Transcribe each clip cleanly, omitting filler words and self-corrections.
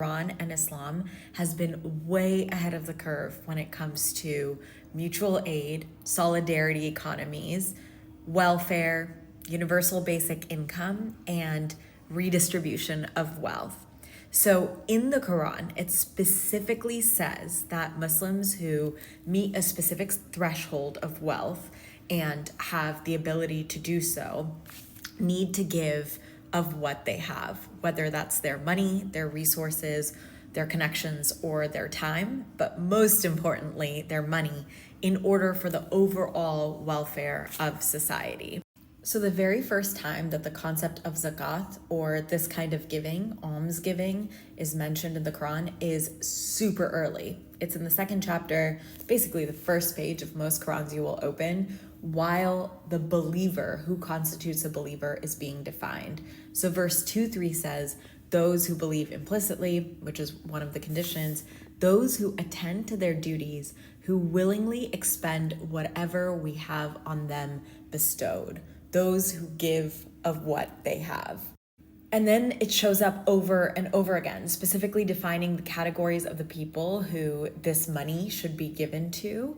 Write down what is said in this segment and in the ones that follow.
Quran and Islam has been way ahead of the curve when it comes to mutual aid, solidarity economies, welfare, universal basic income, and redistribution of wealth. So in the Quran, it specifically says that Muslims who meet a specific threshold of wealth and have the ability to do so need to give of what they have, whether that's their money, their resources, their connections, or their time, but most importantly, their money, in order for the overall welfare of society. So the very first time that the concept of zakat, or this kind of giving, alms giving, is mentioned in the Quran is super early. It's in the second chapter, basically the first page of most Qurans you will open, while the believer, who constitutes a believer, is being defined. So verse 2-3 says, those who believe implicitly, which is one of the conditions, those who attend to their duties, who willingly expend whatever we have on them bestowed, those who give of what they have. And then it shows up over and over again, specifically defining the categories of the people who this money should be given to.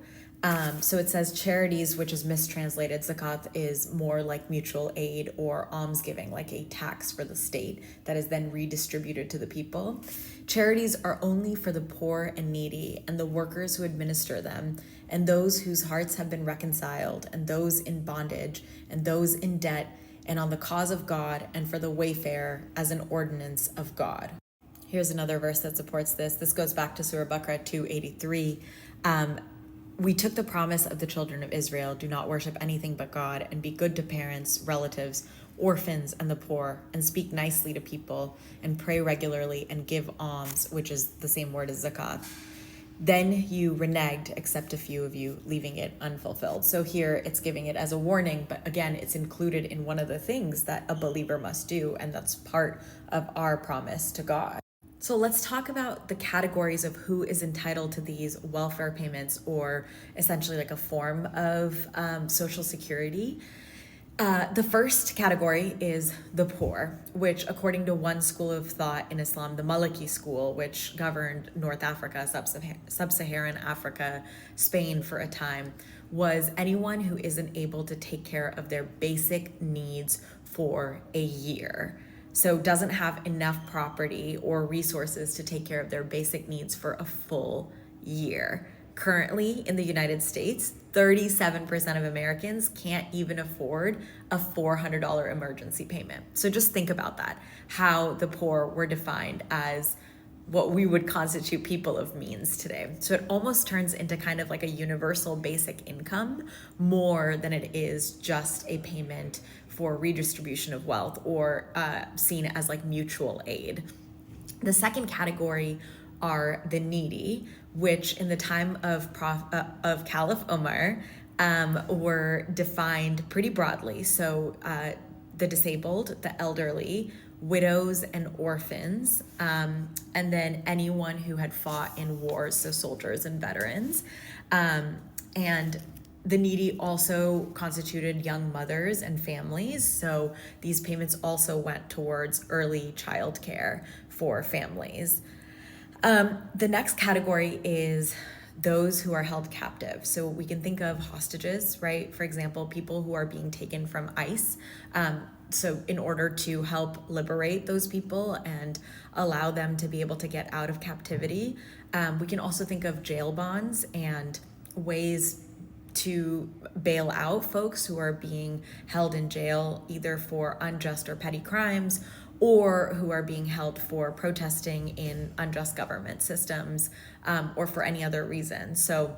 So it says charities, which is mistranslated. Zakat is more like mutual aid or almsgiving, like a tax for the state that is then redistributed to the people. Charities are only for the poor and needy and the workers who administer them, and those whose hearts have been reconciled, and those in bondage, and those in debt, and on the cause of God, and for the wayfarer as an ordinance of God. Here's another verse that supports this. This goes back to Surah Baqarah 283. We took the promise of the children of Israel, do not worship anything but God, and be good to parents, relatives, orphans, and the poor, and speak nicely to people, and pray regularly, and give alms, which is the same word as zakat. Then you reneged, except a few of you, leaving it unfulfilled. So here it's giving it as a warning, but again, it's included in one of the things that a believer must do, and that's part of our promise to God. So let's talk about the categories of who is entitled to these welfare payments, or essentially like a form of social security. The first category is the poor, which according to one school of thought in Islam, the Maliki school, which governed North Africa, sub-Saharan Africa, Spain for a time, was anyone who isn't able to take care of their basic needs for a year. So doesn't have enough property or resources to take care of their basic needs for a full year. Currently in the United States, 37% of Americans can't even afford a $400 emergency payment. So just think about that, how the poor were defined as what we would constitute people of means today. So it almost turns into kind of like a universal basic income more than it is just a payment for redistribution of wealth, or seen as like mutual aid. The second category are the needy, which in the time of Caliph Omar were defined pretty broadly. So the disabled, the elderly, widows and orphans, and then anyone who had fought in wars, so soldiers and veterans. And the needy also constituted young mothers and families, so these payments also went towards early childcare for families. The next category is those who are held captive. So we can think of hostages, right? For example, people who are being taken from ICE. So in order to help liberate those people and allow them to be able to get out of captivity, we can also think of jail bonds and ways to bail out folks who are being held in jail either for unjust or petty crimes, or who are being held for protesting in unjust government systems, or for any other reason. So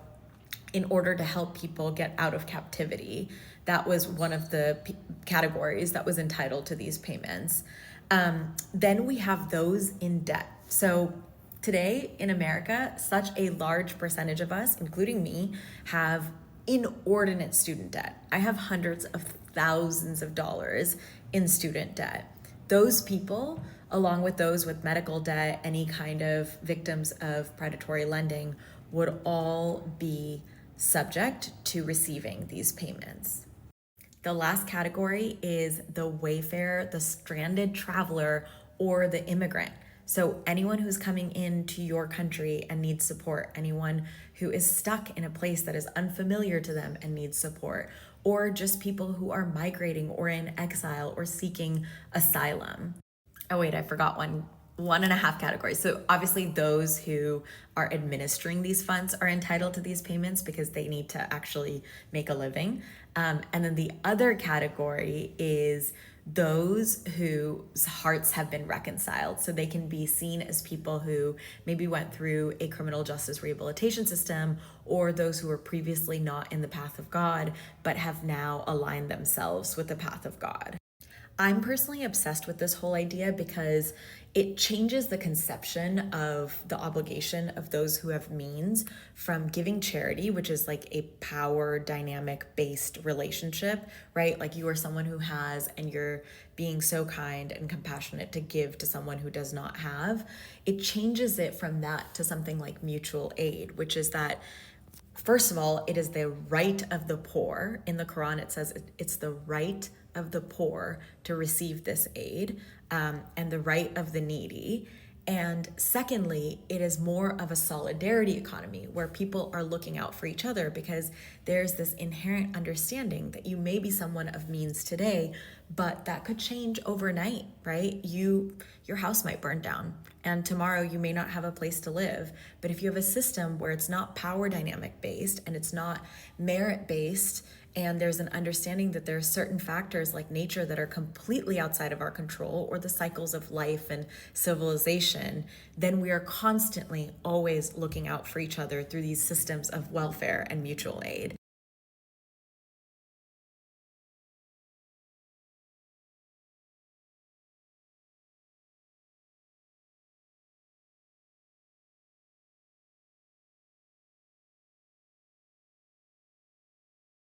in order to help people get out of captivity, that was one of the categories that was entitled to these payments. Then we have those in debt. So today in America, such a large percentage of us, including me, have inordinate student debt. I have hundreds of thousands of dollars in student debt. Those people, along with those with medical debt, any kind of victims of predatory lending, would all be subject to receiving these payments. The last category is the wayfarer, the stranded traveler, or the immigrant. So anyone who's coming into your country and needs support, anyone who is stuck in a place that is unfamiliar to them and needs support, or just people who are migrating or in exile or seeking asylum. Oh wait, I forgot one and a half categories. So obviously those who are administering these funds are entitled to these payments because they need to actually make a living. And then the other category is those whose hearts have been reconciled. So they can be seen as people who maybe went through a criminal justice rehabilitation system, or those who were previously not in the path of God, but have now aligned themselves with the path of God. I'm personally obsessed with this whole idea because it changes the conception of the obligation of those who have means from giving charity, which is like a power dynamic based relationship, right? Like you are someone who has, and you're being so kind and compassionate to give to someone who does not have. It changes it from that to something like mutual aid, which is that, first of all, it is the right of the poor. In the Quran, it says it's the right of the poor to receive this aid, and the right of the needy. And secondly, it is more of a solidarity economy where people are looking out for each other, because there's this inherent understanding that you may be someone of means today, but that could change overnight, right? Your house might burn down, and tomorrow you may not have a place to live. But if you have a system where it's not power dynamic based and it's not merit based, and there's an understanding that there are certain factors like nature that are completely outside of our control, or the cycles of life and civilization, then we are constantly always looking out for each other through these systems of welfare and mutual aid.